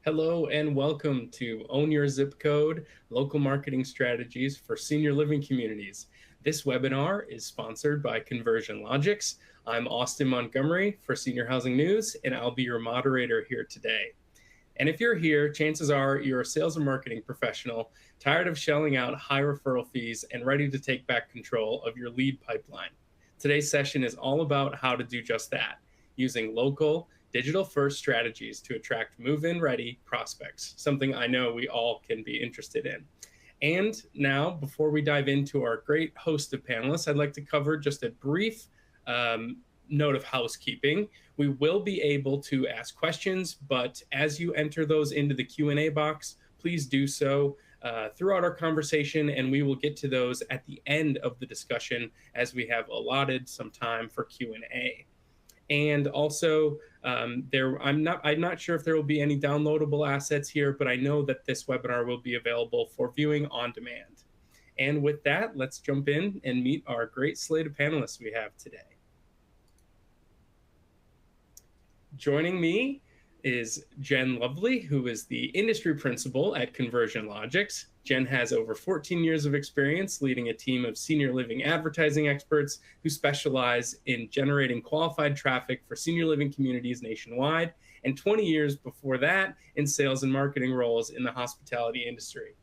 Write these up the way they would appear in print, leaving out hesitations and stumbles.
Hello and welcome to Own Your Zip Code, Local Marketing Strategies for Senior Living Communities. This webinar is sponsored by Conversion Logics. I'm Austin Montgomery for Senior Housing News, and I'll be your moderator here today. And if you're here, chances are you're a sales and marketing professional, tired of shelling out high referral fees and ready to take back control of your lead pipeline. Today's session is all about how to do just that, using local, digital-first strategies to attract move-in ready prospects, something I know we all can be interested in. And now, before we dive into our great host of panelists, I'd like to cover just a brief note of housekeeping. We will be able to ask questions, but as you enter those into the Q&A box, please do so throughout our conversation, and we will get to those at the end of the discussion as we have allotted some time for Q&A. And also, I'm not sure if there will be any downloadable assets here, but I know that this webinar will be available for viewing on demand. And with that, let's jump in and meet our great slate of panelists we have today. Joining me is Jen Lovely, who is the industry principal at Conversion Logics. Jen has over 14 years of experience leading a team of senior living advertising experts who specialize in generating qualified traffic for senior living communities nationwide, and 20 years before that in sales and marketing roles in the hospitality industry.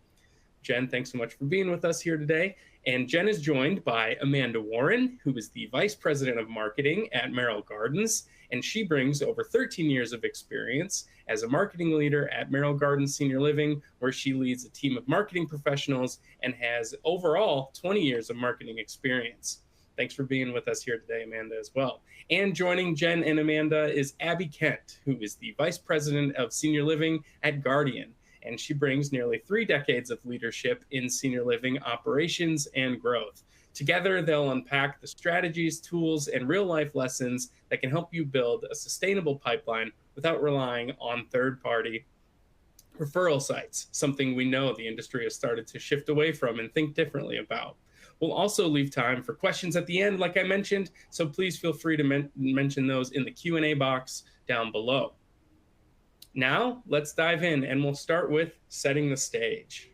Jen, thanks so much for being with us here today. And Jen is joined by Amanda Warren, who is the Vice President of Marketing at Merrill Gardens, and she brings over 13 years of experience as a marketing leader at Merrill Gardens Senior Living, where she leads a team of marketing professionals and has overall 20 years of marketing experience. Thanks for being with us here today, Amanda, as well. And joining Jen and Amanda is Abby Kent, who is the Vice President of Senior Living at Guardian, and she brings nearly 3 decades of leadership in senior living operations and growth. Together, they'll unpack the strategies, tools, and real-life lessons that can help you build a sustainable pipeline without relying on third-party referral sites, something we know the industry has started to shift away from and think differently about. We'll also leave time for questions at the end, like I mentioned, so please feel free to mention those in the Q&A box down below. Now, let's dive in, and we'll start with setting the stage.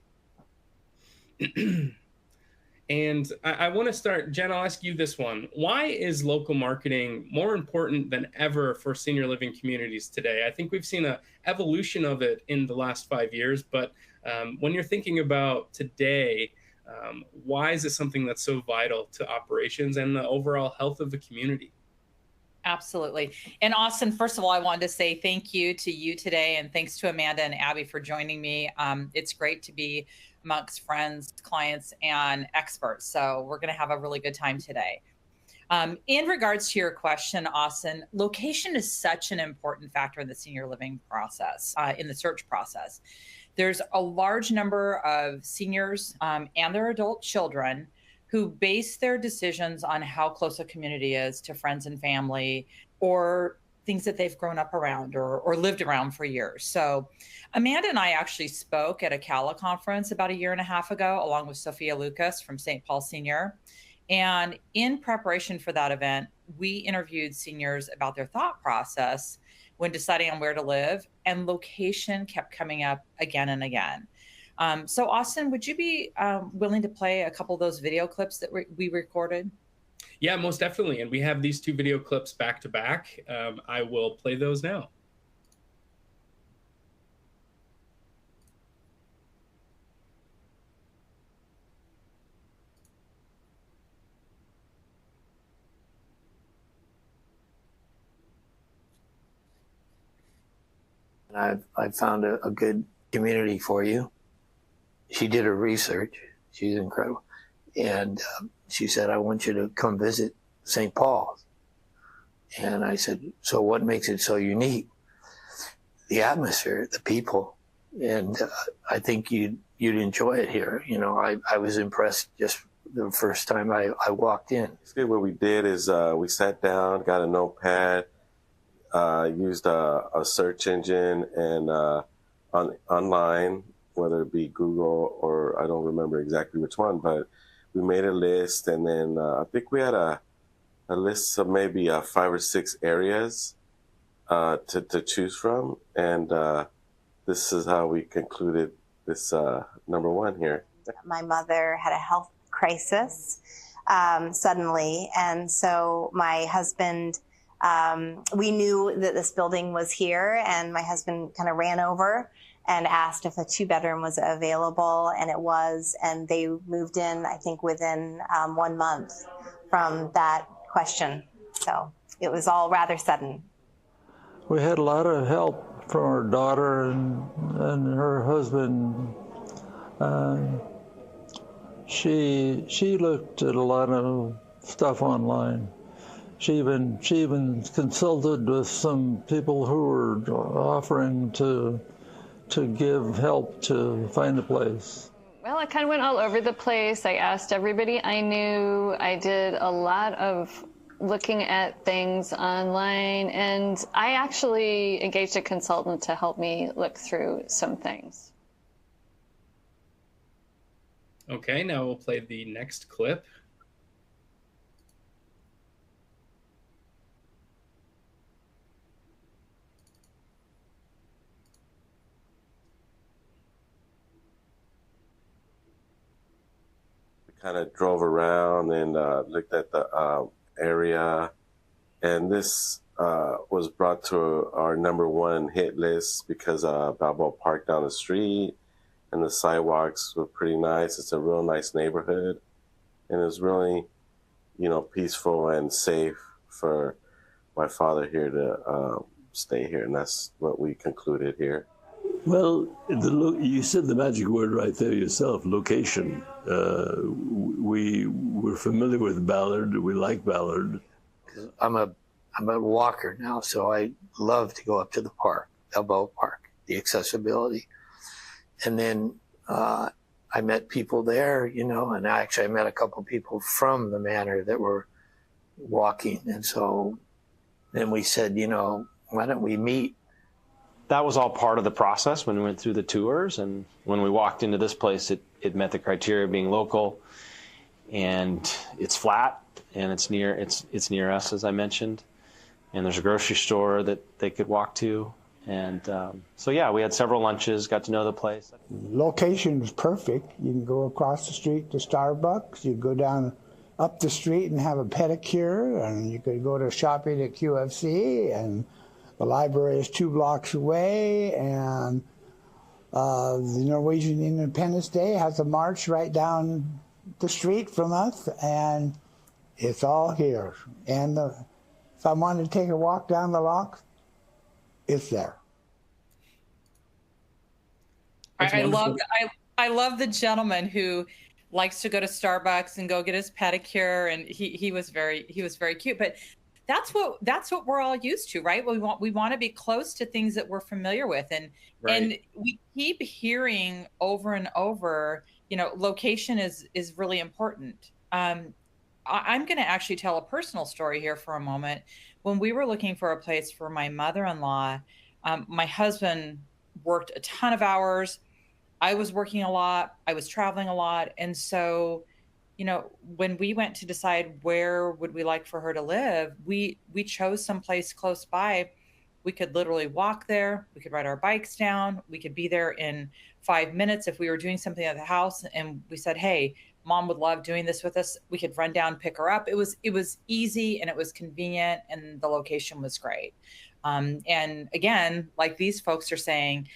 And I want to start, Jen, I'll ask you this one. Why is local marketing more important than ever for senior living communities today? I think we've seen an evolution of it in the last 5 years, but when you're thinking about today, why is it something that's so vital to operations and the overall health of the community? Absolutely. And Austin, first of all, I wanted to say thank you to you today, and thanks to Amanda and Abby for joining me. It's great to be amongst friends, clients, and experts. So we're going to have a really good time today. In regards to your question, Austin, location is such an important factor in the senior living process, in the search process. There's a large number of seniors and their adult children who base their decisions on how close a community is to friends and family, or things that they've grown up around or lived around for years. So Amanda and I actually spoke at a CALA conference about 1.5 years ago, along with Sophia Lucas from St. Paul Senior. And in preparation for that event, we interviewed seniors about their thought process when deciding on where to live, and location kept coming up again and again. So Austin, would you be willing to play a couple of those video clips that we recorded? Yeah, most definitely. And we have these 2 video clips back to back. I will play those now. I've found a good community for you. She did her research. She's incredible. And she said, I want you to come visit St. Paul. And I said, so what makes it so unique? The atmosphere, the people. And I think you'd enjoy it here. You know, I was impressed just the first time I walked in. What we did is we sat down, got a notepad, used a search engine and online, whether it be Google or I don't remember exactly which one, but we made a list, and then I think we had a list of maybe 5 or 6 areas to choose from, and this is how we concluded this number one here. My mother had a health crisis suddenly, and so my husband, we knew that this building was here, and my husband kind of ran over and asked if a 2-bedroom was available, and it was, and they moved in, I think, within 1 month from that question. So it was all rather sudden. We had a lot of help from our daughter and her husband. She looked at a lot of stuff online. She even consulted with some people who were offering to give help to find a place. Well, I kind of went all over the place. I asked everybody I knew. I did a lot of looking at things online, and I actually engaged a consultant to help me look through some things. Okay, now we'll play the next clip. We kind of drove around and looked at the area, and this was brought to our number one hit list because Balboa Park down the street, and the sidewalks were pretty nice. It's a real nice neighborhood, and it was really, peaceful and safe for my father here to stay here, and that's what we concluded here. Well, you said the magic word right there yourself, location. We were familiar with Ballard. We like Ballard. I'm a walker now, so I love to go up to the park, Balboa Park, the accessibility. And then I met people there, and actually I met a couple of people from the manor that were walking. And so then we said, why don't we meet? That was all part of the process when we went through the tours. And when we walked into this place, it met the criteria of being local, and it's flat, and it's near us, as I mentioned. And there's a grocery store that they could walk to. And so, yeah, we had several lunches, got to know the place. Location was perfect. You can go across the street to Starbucks. You go down up the street and have a pedicure, and you could go to shopping at QFC, and the library is 2 blocks away, and the Norwegian Independence Day has a march right down the street from us, and it's all here. And if I wanted to take a walk down the lock, it's there. I love the gentleman who likes to go to Starbucks and go get his pedicure, and he was very cute. But that's what we're all used to, right? We want to be close to things that we're familiar with, and right. And we keep hearing over and over, location is really important. I'm going to actually tell a personal story here for a moment. When we were looking for a place for my mother-in-law, my husband worked a ton of hours. I was working a lot. I was traveling a lot. And so, when we went to decide where would we like for her to live, we chose someplace close by. We could literally walk there. We could ride our bikes down. We could be there in 5 minutes if we were doing something at the house. And we said, hey, Mom would love doing this with us. We could run down, pick her up. It was easy, and it was convenient, and the location was great. And again, like these folks are saying,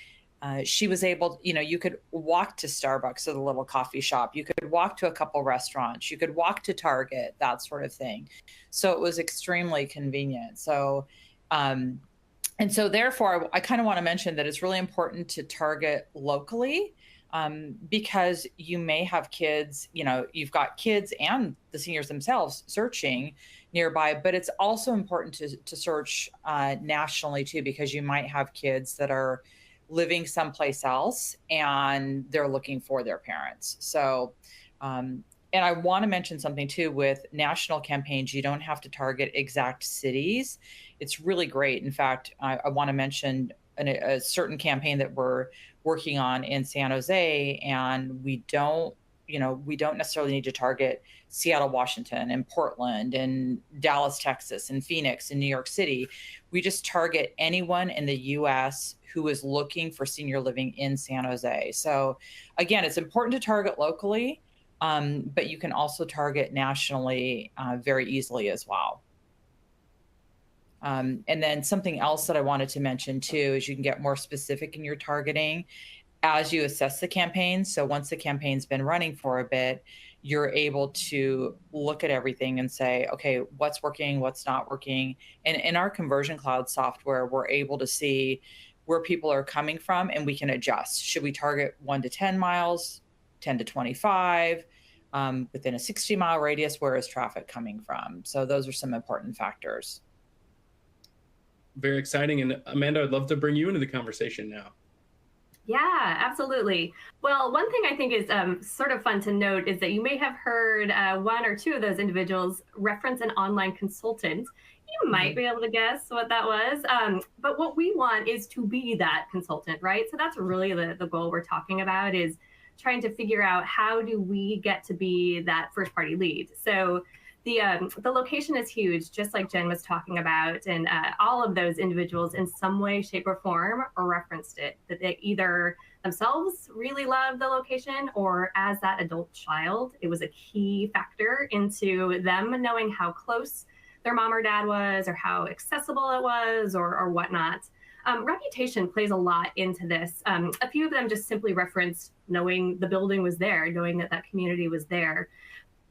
she was able, you could walk to Starbucks or the little coffee shop. You could walk to a couple restaurants. You could walk to Target, that sort of thing. So it was extremely convenient. So, and so therefore, I kind of want to mention that it's really important to target locally, because you may have kids, you've got kids and the seniors themselves searching nearby, but it's also important to search nationally too, because you might have kids that are living someplace else and they're looking for their parents. So, and I want to mention something too with national campaigns. You don't have to target exact cities. It's really great. In fact, I want to mention a certain campaign that we're working on in San Jose, and we don't we don't necessarily need to target Seattle, Washington, and Portland, and Dallas, Texas, and Phoenix, and New York City. We just target anyone in the US who is looking for senior living in San Jose. So again, it's important to target locally, but you can also target nationally very easily as well. And then something else that I wanted to mention too is you can get more specific in your targeting as you assess the campaign. So once the campaign's been running for a bit, you're able to look at everything and say, okay, what's working, what's not working. And in our Conversion Cloud software, we're able to see where people are coming from, and we can adjust. Should we target 1 to 10 miles, 10 to 25, within a 60-mile radius? Where is traffic coming from? So those are some important factors. Very exciting. And Amanda, I'd love to bring you into the conversation now. Yeah, absolutely. Well, one thing I think is sort of fun to note is that you may have heard one or two of those individuals reference an online consultant. You might be able to guess what that was. But what we want is to be that consultant, right? So that's really the goal we're talking about, is trying to figure out how do we get to be that first party lead. So the location is huge, just like Jen was talking about, and all of those individuals in some way, shape, or form referenced it, that they either themselves really love the location, or as that adult child, it was a key factor into them knowing how close their mom or dad was, or how accessible it was, or whatnot. Reputation plays a lot into this. A few of them just simply referenced knowing the building was there, knowing that that community was there.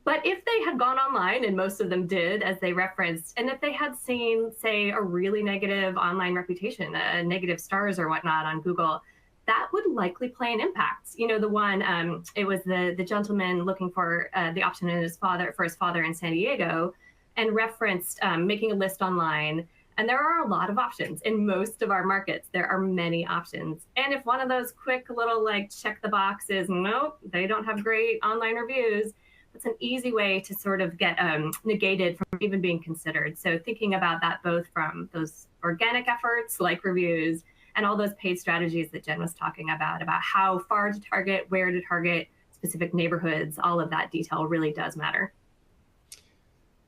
But if they had gone online, and most of them did, as they referenced, and if they had seen, say, a really negative online reputation, negative stars or whatnot on Google, that would likely play an impact. You know, the one, it was the gentleman looking for the option for his father in San Diego, and referenced making a list online. And there are a lot of options in most of our markets. There are many options. And if one of those quick little check the boxes, nope, they don't have great online reviews, it's an easy way to sort of get negated from even being considered. So thinking about that both from those organic efforts like reviews and all those paid strategies that Jen was talking about how far to target, where to target, specific neighborhoods, all of that detail really does matter.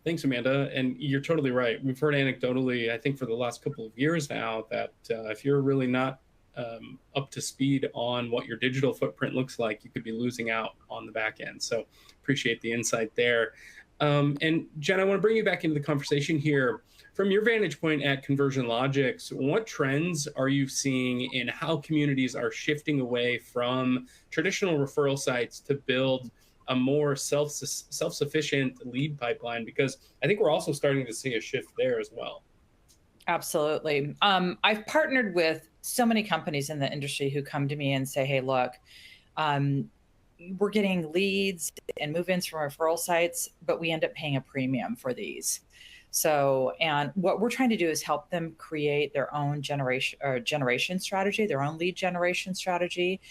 Thanks, Amanda. And you're totally right. We've heard anecdotally, I think for the last couple of years now, that if you're really not up to speed on what your digital footprint looks like, you could be losing out on the back end. So appreciate the insight there. And Jen, I want to bring you back into the conversation here. From your vantage point at Conversion Logics, what trends are you seeing in how communities are shifting away from traditional referral sites to build a more self-sufficient lead pipeline? Because I think we're also starting to see a shift there as well. Absolutely. I've partnered with so many companies in the industry who come to me and say, hey, look, we're getting leads and move-ins from referral sites, but we end up paying a premium for these. So, and what we're trying to do is help them create their own generation strategy, their own lead generation strategy.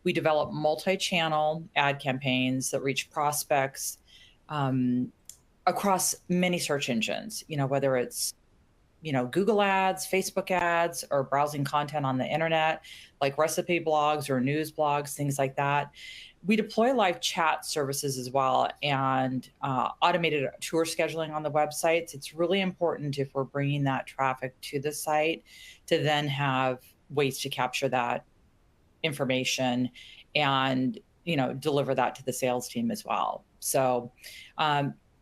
We develop multi-channel ad campaigns that reach prospects across many search engines, whether it's Google ads, Facebook ads, or browsing content on the internet, like recipe blogs or news blogs, things like that. We deploy live chat services as well, and automated tour scheduling on the websites. It's really important, if we're bringing that traffic to the site, to then have ways to capture that information and deliver that to the sales team as well. So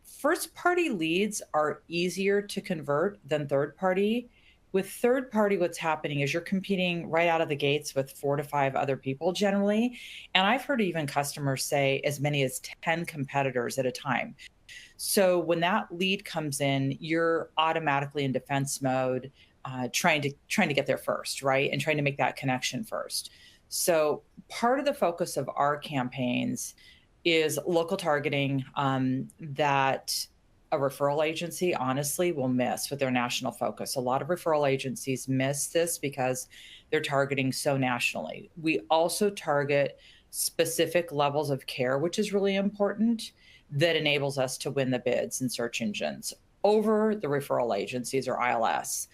first-party leads are easier to convert than third-party. With third-party, what's happening is you're competing right out of the gates with 4 to 5 other people generally. And I've heard even customers say as many as 10 competitors at a time. So when that lead comes in, you're automatically in defense mode, trying to get there first, right? And trying to make that connection first. So part of the focus of our campaigns is local targeting that a referral agency honestly will miss with their national focus. A lot of referral agencies miss this because they're targeting so nationally. We also target specific levels of care, which is really important, that enables us to win the bids in search engines over the referral agencies or ILS.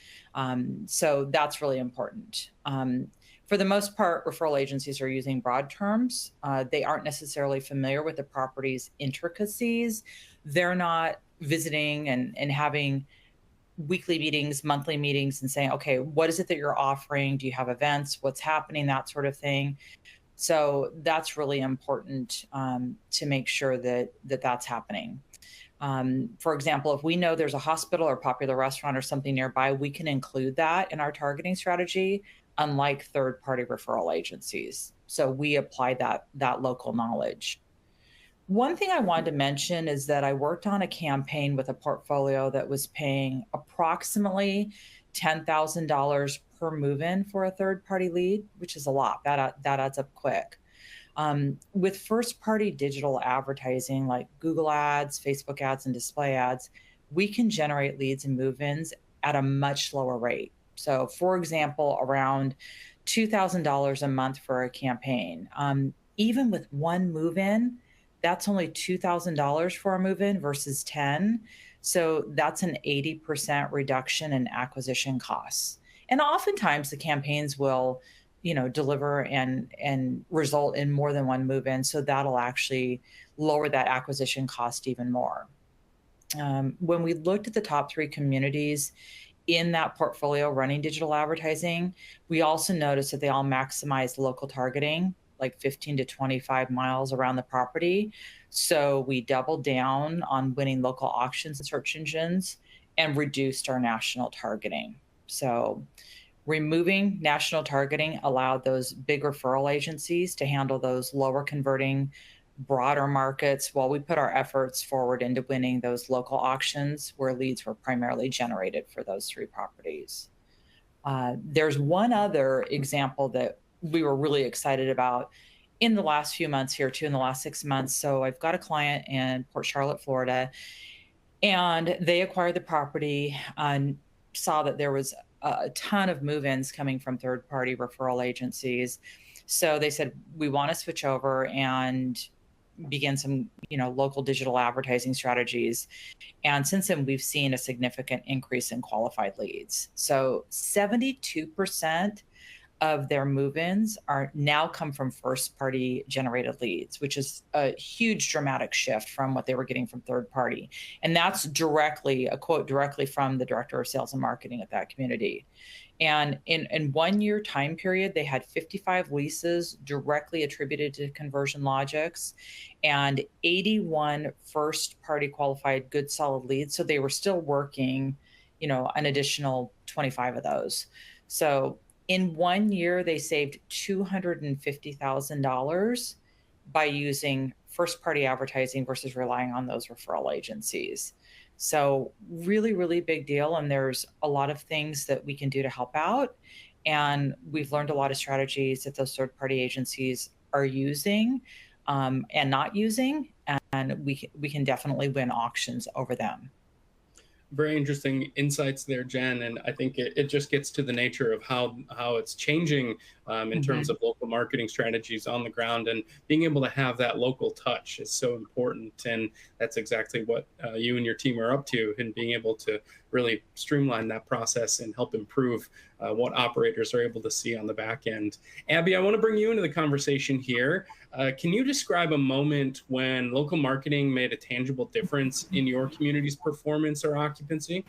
So that's really important. For the most part, referral agencies are using broad terms. They aren't necessarily familiar with the property's intricacies. They're not visiting and having weekly meetings, monthly meetings, and saying, okay, what is it that you're offering? Do you have events? What's happening? That sort of thing. So that's really important to make sure that that's happening. For example, if we know there's a hospital or popular restaurant or something nearby, we can include that in our targeting strategy, unlike third-party referral agencies. So we apply that local knowledge. One thing I wanted to mention is that I worked on a campaign with a portfolio that was paying approximately $10,000 per move-in for a third-party lead, which is a lot. That adds up quick. With first-party digital advertising like Google ads, Facebook ads, and display ads, we can generate leads and move-ins at a much lower rate. So, for example, around $2,000 a month for a campaign. Even with one move-in, that's only $2,000 for a move-in versus 10. So that's an 80% reduction in acquisition costs. And oftentimes the campaigns will, deliver and result in more than one move-in. So that'll actually lower that acquisition cost even more. When we looked at the top 3 communities in that portfolio running digital advertising, we also noticed that they all maximize local targeting, like 15 to 25 miles around the property. So we doubled down on winning local auctions and search engines and reduced our national targeting. So removing national targeting allowed those big referral agencies to handle those lower converting, broader markets while we put our efforts forward into winning those local auctions where leads were primarily generated for those 3 properties. There's one other example that we were really excited about in the last few months here too, in the last 6 months. So I've got a client in Port Charlotte, Florida, and they acquired the property and saw that there was a ton of move-ins coming from third-party referral agencies. So they said, we want to switch over and begin some, local digital advertising strategies. And since then, we've seen a significant increase in qualified leads. So 72% of their move-ins are now come from first-party generated leads, which is a huge dramatic shift from what they were getting from third-party. And that's a quote directly from the director of sales and marketing at that community. And in 1 year time period, they had 55 leases directly attributed to Conversion Logics and 81 first-party qualified good solid leads. So they were still working, an additional 25 of those. So in 1 year, they saved $250,000 by using first-party advertising versus relying on those referral agencies. So really, really big deal. And there's a lot of things that we can do to help out. And we've learned a lot of strategies that those third-party agencies are using and not using. And we can definitely win auctions over them. Very interesting insights there, Jen. And I think it just gets to the nature of how it's changing in terms of local marketing strategies on the ground, and being able to have that local touch is so important. And that's exactly what you and your team are up to, and being able to really streamline that process and help improve what operators are able to see on the back end. Abby, I want to bring you into the conversation here. Can you describe a moment when local marketing made a tangible difference in your community's performance or occupancy?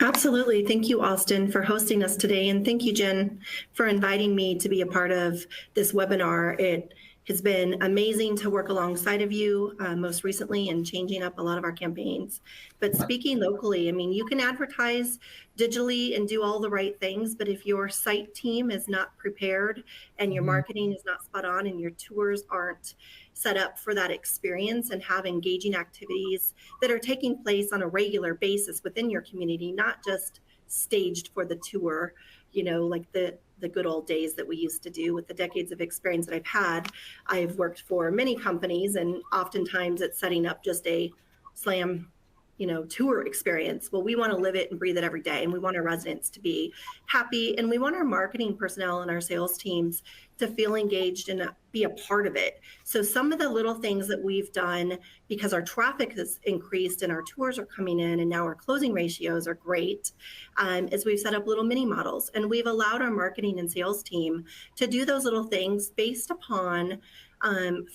Absolutely. Thank you, Austin, for hosting us today. And thank you, Jen, for inviting me to be a part of this webinar. It has been amazing to work alongside of you most recently in changing up a lot of our campaigns. But speaking locally, you can advertise digitally and do all the right things, but if your site team is not prepared and your marketing is not spot on and your tours aren't set up for that experience and have engaging activities that are taking place on a regular basis within your community, not just staged for the tour, like the good old days that we used to do. With the decades of experience that I've had, I've worked for many companies, and oftentimes it's setting up just a slam, tour experience. Well, we want to live it and breathe it every day. And we want our residents to be happy. And we want our marketing personnel and our sales teams to feel engaged and be a part of it. So some of the little things that we've done, because our traffic has increased and our tours are coming in and now our closing ratios are great, is we've set up little mini models, and we've allowed our marketing and sales team to do those little things based upon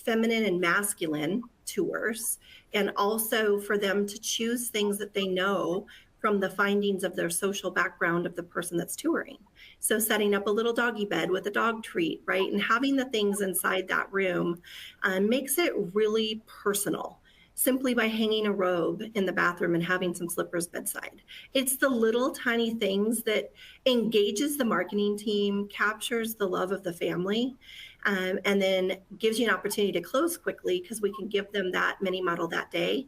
feminine and masculine tours, and also for them to choose things that they know from the findings of their social background of the person that's touring. So setting up a little doggy bed with a dog treat, right? And having the things inside that room makes it really personal, simply by hanging a robe in the bathroom and having some slippers bedside. It's the little tiny things that engages the marketing team, captures the love of the family, and then gives you an opportunity to close quickly because we can give them that mini model that day.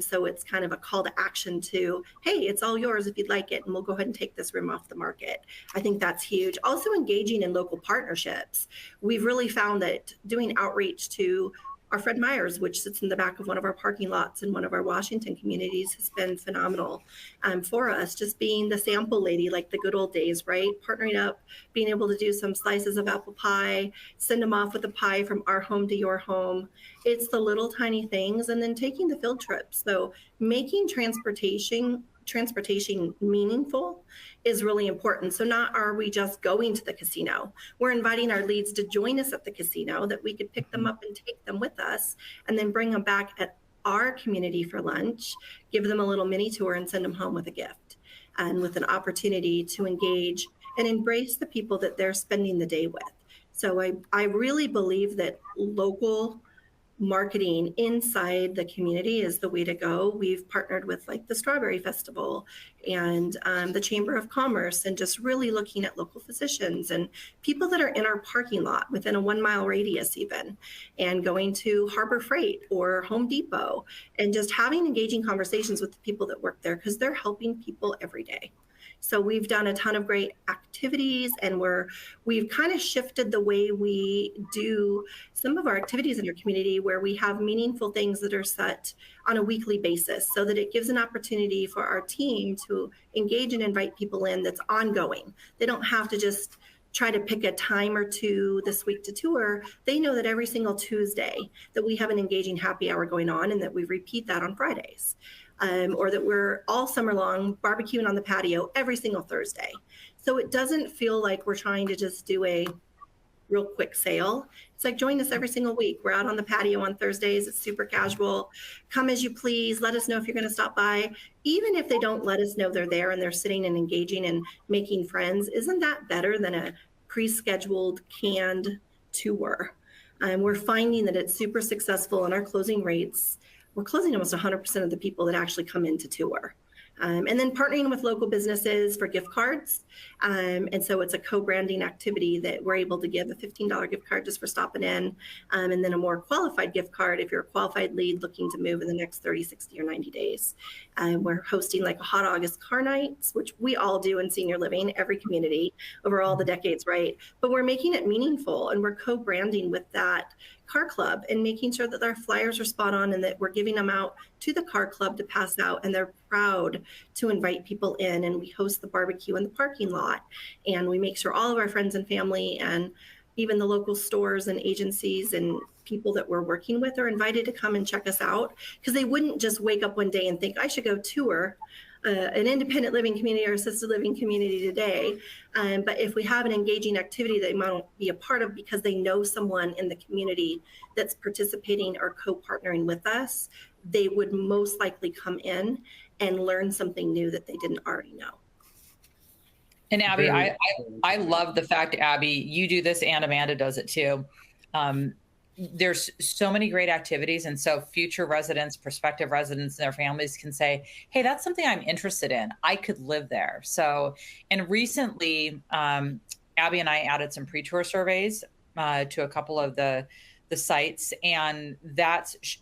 So it's kind of a call to action to, hey, it's all yours if you'd like it, and we'll go ahead and take this room off the market. I think that's huge. Also engaging in local partnerships. We've really found that doing outreach to our Fred Meyer's, which sits in the back of one of our parking lots in one of our Washington communities, has been phenomenal for us. Just being the sample lady, like the good old days, right? Partnering up, being able to do some slices of apple pie, send them off with a pie from our home to your home. It's the little tiny things, and then taking the field trips. So making transportation meaningful is really important. So not are we just going to the casino, we're inviting our leads to join us at the casino, that we could pick them up and take them with us and then bring them back at our community for lunch, give them a little mini tour and send them home with a gift and with an opportunity to engage and embrace the people that they're spending the day with. So I really believe that local marketing inside the community is the way to go. We've partnered with like the Strawberry Festival and the Chamber of Commerce, and just really looking at local physicians and people that are in our parking lot within a 1 mile radius even, and going to Harbor Freight or Home Depot and just having engaging conversations with the people that work there, because they're helping people every day. So we've done a ton of great activities, and we've kind of shifted the way we do some of our activities in our community, where we have meaningful things that are set on a weekly basis, so that it gives an opportunity for our team to engage and invite people in that's ongoing. They don't have to just try to pick a time or two this week to tour. They know that every single Tuesday that we have an engaging happy hour going on, and that we repeat that on Fridays. Or that we're all summer long barbecuing on the patio every single Thursday. So it doesn't feel like we're trying to just do a real quick sale. It's like, join us every single week. We're out on the patio on Thursdays. It's super casual. Come as you please. Let us know if you're going to stop by. Even if they don't let us know they're there and they're sitting and engaging and making friends, isn't that better than a pre-scheduled canned tour? We're finding that it's super successful, and our closing rates, we're closing almost 100% of the people that actually come into tour. And then partnering with local businesses for gift cards. And so it's a co-branding activity that we're able to give a $15 gift card just for stopping in. And then a more qualified gift card if you're a qualified lead looking to move in the next 30, 60, or 90 days. We're hosting like a Hot August car nights, which we all do in senior living, every community over all the decades, right? But we're making it meaningful, and we're co-branding with that car club and making sure that our flyers are spot on, and that we're giving them out to the car club to pass out, and they're proud to invite people in. And we host the barbecue in the parking lot, and we make sure all of our friends and family and even the local stores and agencies and people that we're working with are invited to come and check us out, because they wouldn't just wake up one day and think, I should go tour an independent living community or assisted living community today. But if we have an engaging activity that they might be a part of because they know someone in the community that's participating or co-partnering with us, they would most likely come in and learn something new that they didn't already know. And Abby, I love the fact, Abby, you do this and Amanda does it too. There's so many great activities. And so future residents, prospective residents, and their families can say, hey, that's something I'm interested in. I could live there. So, and recently, Abby and I added some pre-tour surveys to a couple of the sites, and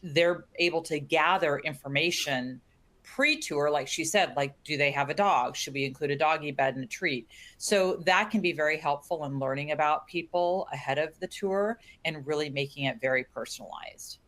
they're able to gather information pre-tour, like she said, like, do they have a dog? Should we include a doggy bed and a treat? So that can be very helpful in learning about people ahead of the tour and really making it very personalized.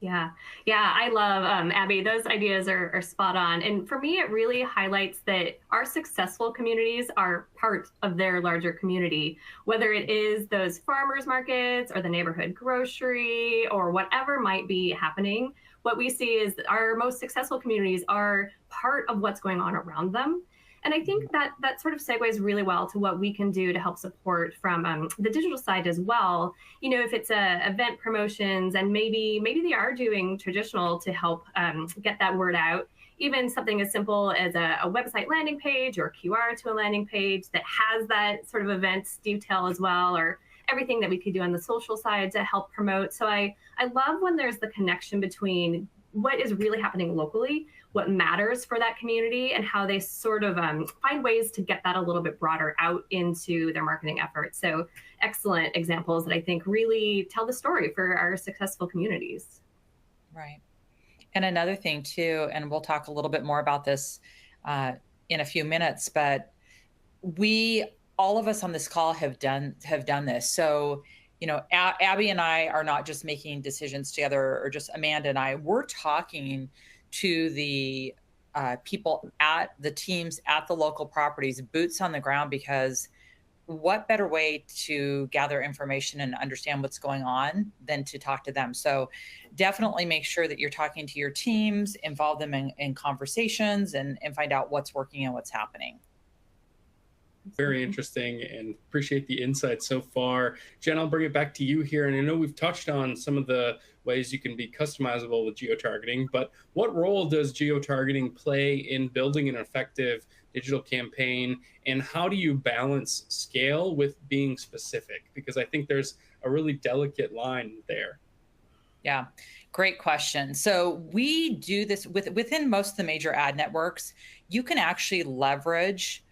Yeah, yeah, I love Abby. Those ideas are spot on. And for me, it really highlights that our successful communities are part of their larger community, whether it is those farmers markets or the neighborhood grocery or whatever might be happening. What we see is that our most successful communities are part of what's going on around them. And I think that that sort of segues really well to what we can do to help support from the digital side as well. You know, if it's event promotions and maybe they are doing traditional to help get that word out, even something as simple as a website landing page or QR to a landing page that has that sort of events detail as well, or everything that we could do on the social side to help promote. So I love when there's the connection between what is really happening locally, what matters for that community, and how they sort of find ways to get that a little bit broader out into their marketing efforts. So excellent examples that I think really tell the story for our successful communities. Right. And another thing too, and we'll talk a little bit more about this in a few minutes, but all of us on this call have done this. So, you know, Abby and I are not just making decisions together, or just Amanda and I. We're talking to the people at the teams at the local properties, boots on the ground, because what better way to gather information and understand what's going on than to talk to them? So definitely make sure that you're talking to your teams, involve them in conversations, and find out what's working and what's happening. Very interesting, and appreciate the insight so far. Jen, I'll bring it back to you here. And I know we've touched on some of the ways you can be customizable with geo-targeting, but what role does geo-targeting play in building an effective digital campaign? And how do you balance scale with being specific? Because I think there's a really delicate line there. Yeah, great question. So we do this within most of the major ad networks. You can actually leverage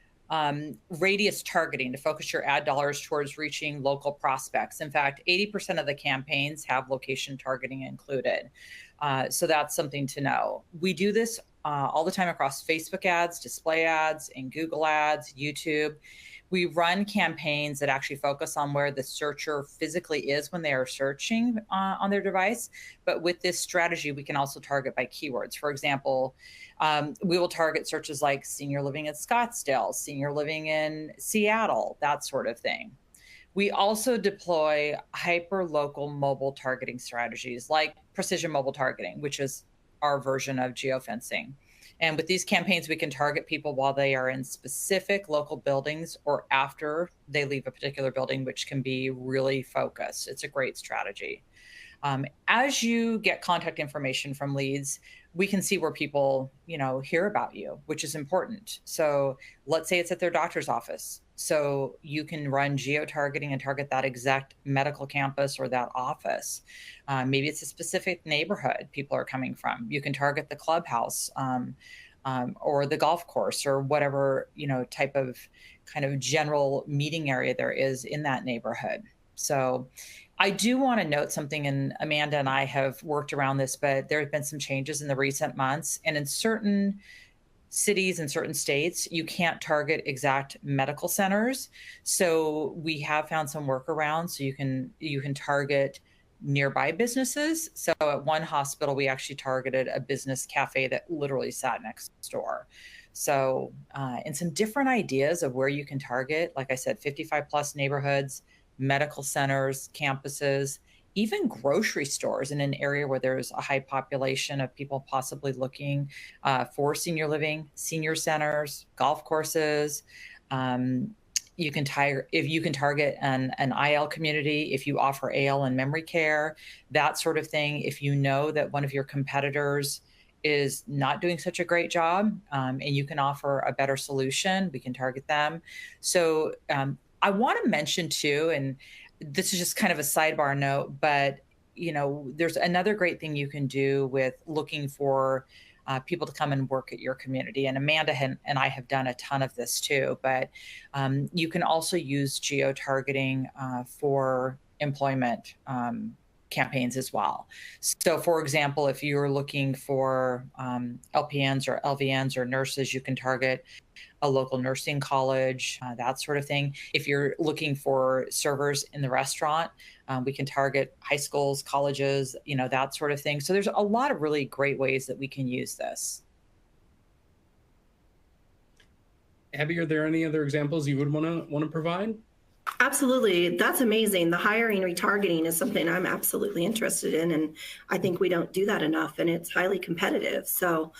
radius targeting to focus your ad dollars towards reaching local prospects. In fact, 80% of the campaigns have location targeting included. So that's something to know. We do this all the time across Facebook ads, display ads, and Google ads, YouTube. We run campaigns that actually focus on where the searcher physically is when they are searching on their device. But with this strategy, we can also target by keywords. For example, we will target searches like senior living in Scottsdale, senior living in Seattle, that sort of thing. We also deploy hyper-local mobile targeting strategies like precision mobile targeting, which is our version of geofencing. And with these campaigns, we can target people while they are in specific local buildings or after they leave a particular building, which can be really focused. It's a great strategy. As you get contact information from leads, we can see where people, hear about you, which is important. So let's say it's at their doctor's office. So you can run geo-targeting and target that exact medical campus or that office. Maybe it's a specific neighborhood people are coming from. You can target the clubhouse or the golf course or whatever, type of kind of general meeting area there is in that neighborhood. So I do want to note something, and Amanda and I have worked around this, but there have been some changes in the recent months. And in certain cities and certain states, you can't target exact medical centers. So we have found some workarounds. So you can target nearby businesses. So at one hospital, we actually targeted a business cafe that literally sat next door. So and some different ideas of where you can target, like I said, 55 plus neighborhoods, medical centers, campuses, even grocery stores in an area where there's a high population of people possibly looking for senior living, senior centers, golf courses. You can target an IL community, if you offer AL and memory care, that sort of thing. If you know that one of your competitors is not doing such a great job and you can offer a better solution, we can target them. So I want to mention too, and this is just kind of a sidebar note, but there's another great thing you can do with looking for people to come and work at your community. And Amanda and I have done a ton of this too, but you can also use geo-targeting for employment campaigns as well. So for example, if you're looking for LPNs or LVNs or nurses, you can target a local nursing college, that sort of thing. If you're looking for servers in the restaurant, we can target high schools, colleges, that sort of thing. So there's a lot of really great ways that we can use this. Abby, are there any other examples you would want to provide? Absolutely. That's amazing. The hiring retargeting is something I'm absolutely interested in. And I think we don't do that enough, and it's highly competitive. So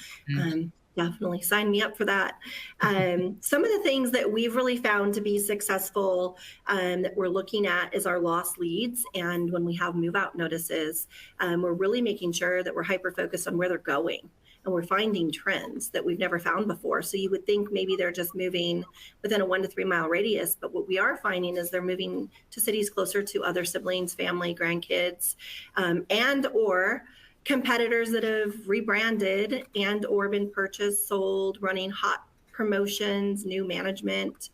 definitely sign me up for that. Some of the things that we've really found to be successful that we're looking at is our lost leads. And when we have move out notices, we're really making sure that we're hyper-focused on where they're going. And we're finding trends that we've never found before. So you would think maybe they're just moving within a 1 to 3 mile radius, but what we are finding is they're moving to cities closer to other siblings, family, grandkids, and or competitors that have rebranded and or been purchased, sold, running hot promotions, new management,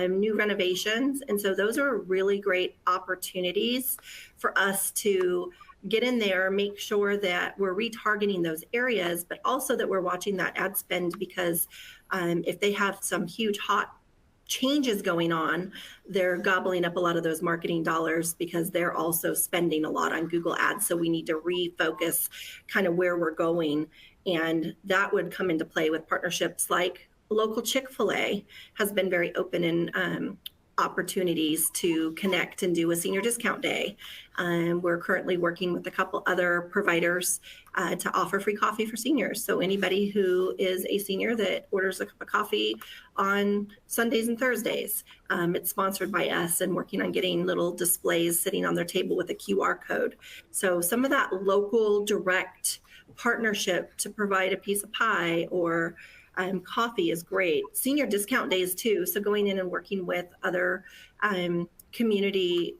new renovations. And so those are really great opportunities for us to get in there, make sure that we're retargeting those areas, but also that we're watching that ad spend, because if they have some huge hot changes going on, they're gobbling up a lot of those marketing dollars because they're also spending a lot on Google Ads. So we need to refocus kind of where we're going. And that would come into play with partnerships like local Chick-fil-A has been very open in opportunities to connect and do a senior discount day. We're currently working with a couple other providers to offer free coffee for seniors. So anybody who is a senior that orders a cup of coffee on Sundays and Thursdays, it's sponsored by us, and working on getting little displays sitting on their table with a QR code. So some of that local direct partnership to provide a piece of pie or coffee is great. Senior discount days too. So going in and working with other community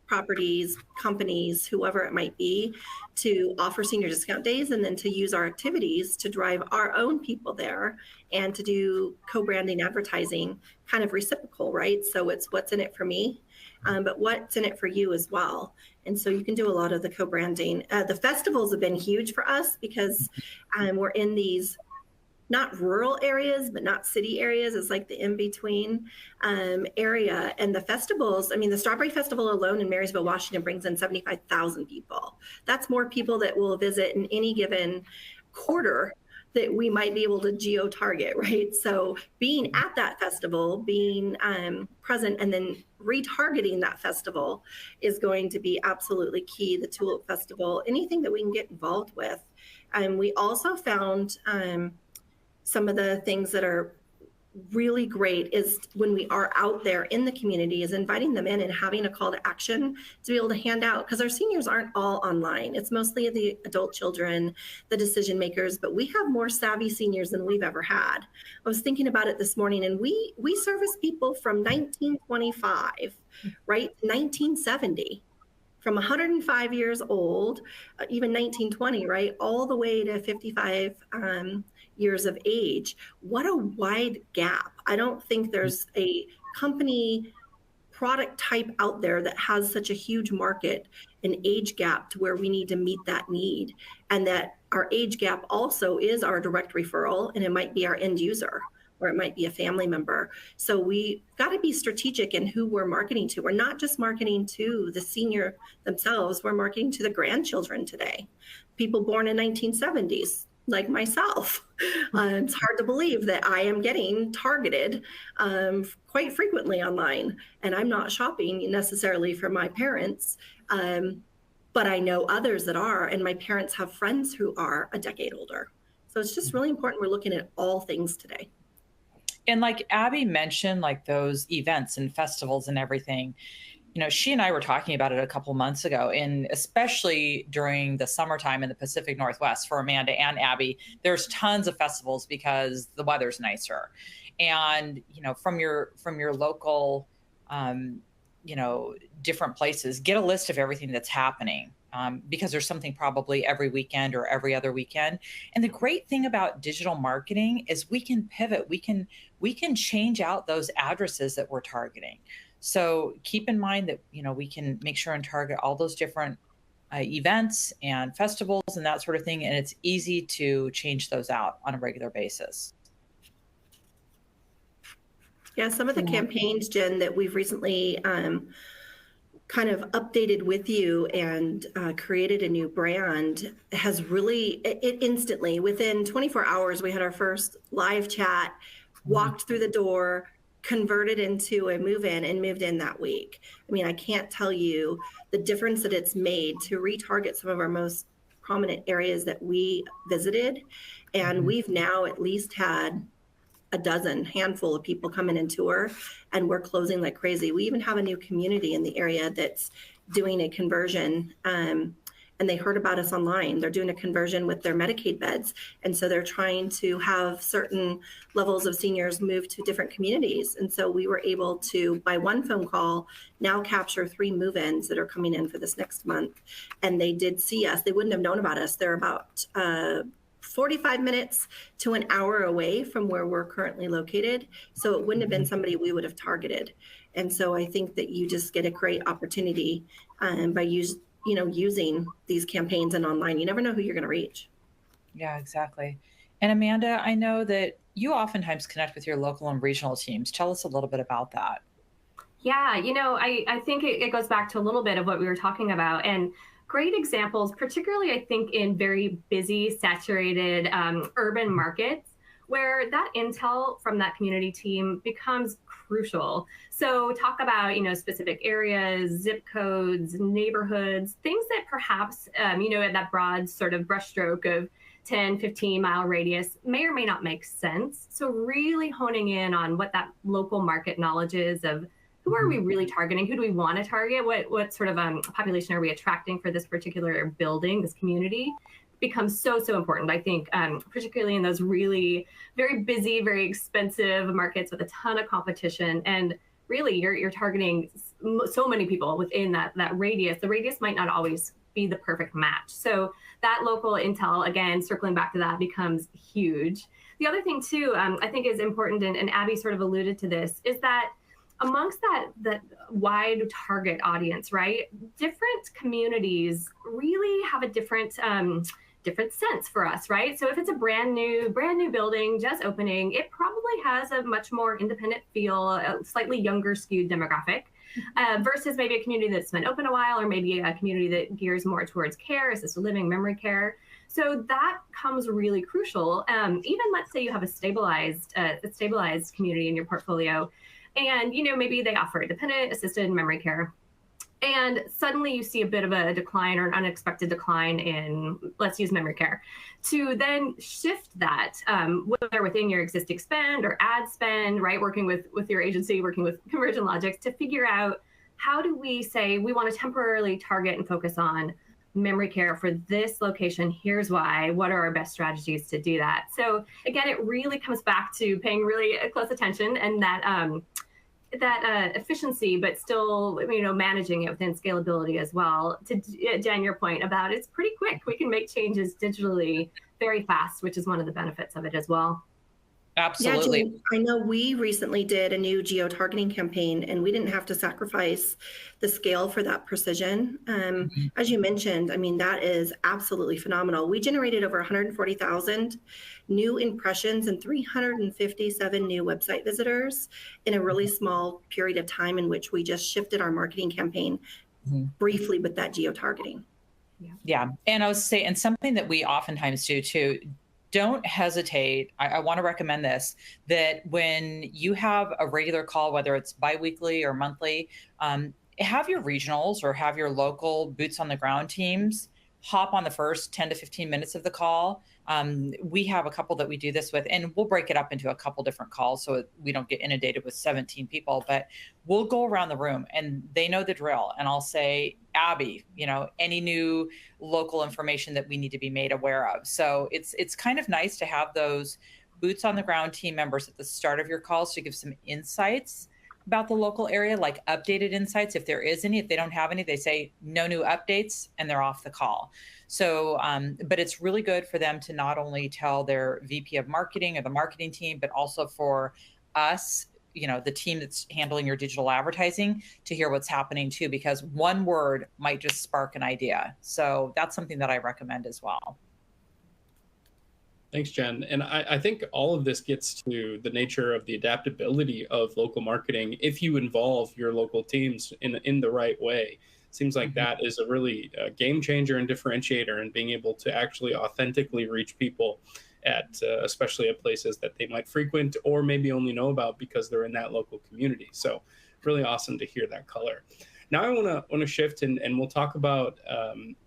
properties, companies, whoever it might be, to offer senior discount days, and then to use our activities to drive our own people there and to do co-branding advertising, kind of reciprocal, right? So it's what's in it for me, but what's in it for you as well. And so you can do a lot of the co-branding. The festivals have been huge for us because we're in these not rural areas, but not city areas. It's like the in-between area. And the festivals, I mean, the Strawberry Festival alone in Marysville, Washington brings in 75,000 people. That's more people that will visit in any given quarter that we might be able to geo-target, right? So being at that festival, being present, and then retargeting that festival is going to be absolutely key. The Tulip Festival, anything that we can get involved with. We also found some of the things that are really great is when we are out there in the community is inviting them in and having a call to action to be able to hand out, because our seniors aren't all online. It's mostly the adult children, the decision makers, but we have more savvy seniors than we've ever had. I was thinking about it this morning, and we service people from 1925, right, 1970. From 105 years old, even 1920, right, all the way to 55 years of age. What a wide gap. I don't think there's a company product type out there that has such a huge market and age gap to where we need to meet that need. And that our age gap also is our direct referral, and it might be our end user, or it might be a family member. So we got to be strategic in who we're marketing to. We're not just marketing to the senior themselves, we're marketing to the grandchildren today. People born in 1970s, like myself. It's hard to believe that I am getting targeted quite frequently online, and I'm not shopping necessarily for my parents, but I know others that are, and my parents have friends who are a decade older. So it's just really important we're looking at all things today. And like Abby mentioned, like those events and festivals and everything, she and I were talking about it a couple months ago, and especially during the summertime in the Pacific Northwest for Amanda and Abby, there's tons of festivals because the weather's nicer. And, from your local, different places, get a list of everything that's happening. Because there's something probably every weekend or every other weekend. And the great thing about digital marketing is we can pivot. We can change out those addresses that we're targeting. So keep in mind that, we can make sure and target all those different events and festivals and that sort of thing. And it's easy to change those out on a regular basis. Yeah, some of the campaigns, Jen, that we've recently kind of updated with you and created a new brand has really, it instantly, within 24 hours, we had our first live chat, walked through the door, converted into a move-in and moved in that week. I mean, I can't tell you the difference that it's made to retarget some of our most prominent areas that we visited. And we've now at least had a handful of people come in and tour, and we're closing like crazy. We even have a new community in the area that's doing a conversion, and they heard about us online. They're doing a conversion with their Medicaid beds, and so they're trying to have certain levels of seniors move to different communities. And so we were able to, by one phone call, now capture 3 move-ins that are coming in for this next month. And they did see us. They wouldn't have known about us. They're about 45 minutes to an hour away from where we're currently located. So it wouldn't have been somebody we would have targeted. And so I think that you just get a great opportunity by using these campaigns and online. You never know who you're going to reach. Yeah, exactly. And Amanda, I know that you oftentimes connect with your local and regional teams. Tell us a little bit about that. Yeah, I think it goes back to a little bit of what we were talking about. And great examples, particularly I think in very busy, saturated urban markets, where that intel from that community team becomes crucial. So talk about, specific areas, zip codes, neighborhoods, things that perhaps, at that broad sort of brushstroke of 10, 15 mile radius may or may not make sense. So really honing in on what that local market knowledge is of who are we really targeting? Who do we want to target? What sort of population are we attracting for this particular building, this community? Becomes so important, I think, particularly in those really very busy, very expensive markets with a ton of competition. And really, you're targeting so many people within that radius. The radius might not always be the perfect match. So that local intel, again, circling back to that, becomes huge. The other thing, too, I think is important, and Abby sort of alluded to this, is that amongst that wide target audience, right? Different communities really have a different sense for us, right? So if it's a brand new building just opening, it probably has a much more independent feel, a slightly younger skewed demographic, versus maybe a community that's been open a while, or maybe a community that gears more towards care, assisted living, memory care. So that comes really crucial. Even let's say you have a stabilized community in your portfolio, and maybe they offer independent, assisted, and memory care. And suddenly you see a bit of a decline or an unexpected decline in, let's use memory care, to then shift that, whether within your existing spend or ad spend, right? Working with your agency, working with Conversion Logics to figure out how do we say we want to temporarily target and focus on memory care for this location. Here's why. What are our best strategies to do that? So again, it really comes back to paying really close attention and that efficiency, but still, managing it within scalability as well. To Jen, your point about it's pretty quick. We can make changes digitally very fast, which is one of the benefits of it as well. Absolutely. Yeah, Jen, I know we recently did a new geo-targeting campaign, and we didn't have to sacrifice the scale for that precision. As you mentioned, that is absolutely phenomenal. We generated over 140,000 new impressions and 357 new website visitors in a really small period of time in which we just shifted our marketing campaign briefly with that geo-targeting. Yeah. And I was saying, and something that we oftentimes do too, don't hesitate. I want to recommend this, that when you have a regular call, whether it's biweekly or monthly, have your regionals or have your local boots on the ground teams hop on the first 10 to 15 minutes of the call. We have a couple that we do this with, and we'll break it up into a couple different calls so we don't get inundated with 17 people, but we'll go around the room and they know the drill. And I'll say, Abby, any new local information that we need to be made aware of. So it's kind of nice to have those boots on the ground team members at the start of your calls to give some insights about the local area, like updated insights. If there is any, if they don't have any, they say no new updates and they're off the call. So, but it's really good for them to not only tell their VP of marketing or the marketing team, but also for us the team that's handling your digital advertising to hear what's happening too, because one word might just spark an idea. So that's something that I recommend as well. Thanks, Jen. And I think all of this gets to the nature of the adaptability of local marketing if you involve your local teams in the right way. Seems like that is a really game changer and differentiator in being able to actually authentically reach people at especially at places that they might frequent or maybe only know about because they're in that local community. So really awesome to hear that color. Now I want to shift and we'll talk about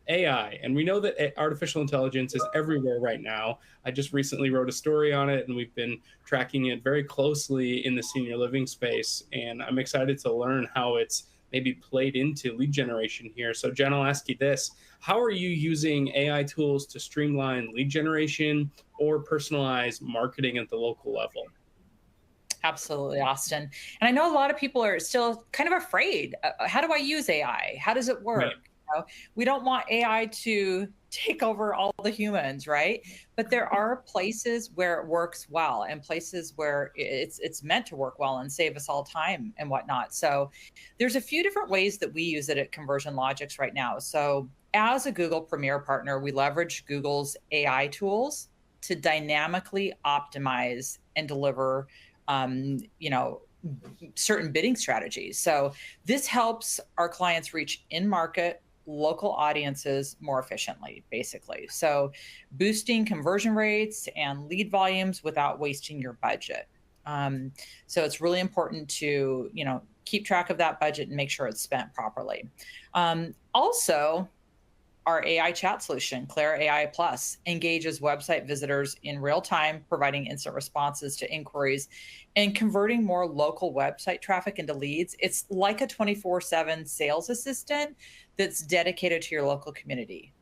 AI. And we know that artificial intelligence is everywhere right now. I just recently wrote a story on it, and we've been tracking it very closely in the senior living space. And I'm excited to learn how it's maybe played into lead generation here. So Jen, I'll ask you this. How are you using AI tools to streamline lead generation or personalize marketing at the local level? Absolutely, Austin. And I know a lot of people are still kind of afraid. How do I use AI? How does it work? Right. We don't want AI to take over all the humans, right? But there are places where it works well and places where it's meant to work well and save us all time and whatnot. So there's a few different ways that we use it at Conversion Logics right now. So as a Google Premier partner, we leverage Google's AI tools to dynamically optimize and deliver certain bidding strategies. So this helps our clients reach in-market local audiences more efficiently, basically. So boosting conversion rates and lead volumes without wasting your budget. So it's really important to, keep track of that budget and make sure it's spent properly. Also, our AI chat solution, Claire AI Plus, engages website visitors in real time, providing instant responses to inquiries and converting more local website traffic into leads. It's like a 24/7 sales assistant that's dedicated to your local community.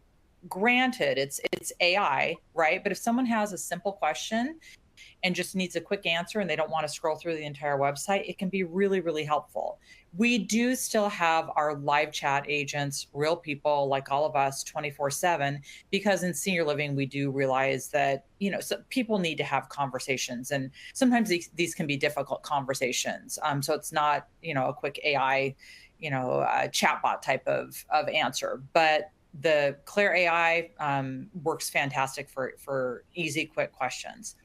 Granted, it's AI, right? But if someone has a simple question and just needs a quick answer and they don't want to scroll through the entire website, it can be really, really helpful. We do still have our live chat agents, real people like all of us, 24/7, because in senior living, we do realize that, so people need to have conversations, and sometimes these can be difficult conversations. So it's not, a quick AI, chatbot type of answer, but the Claire AI works fantastic for easy, quick questions.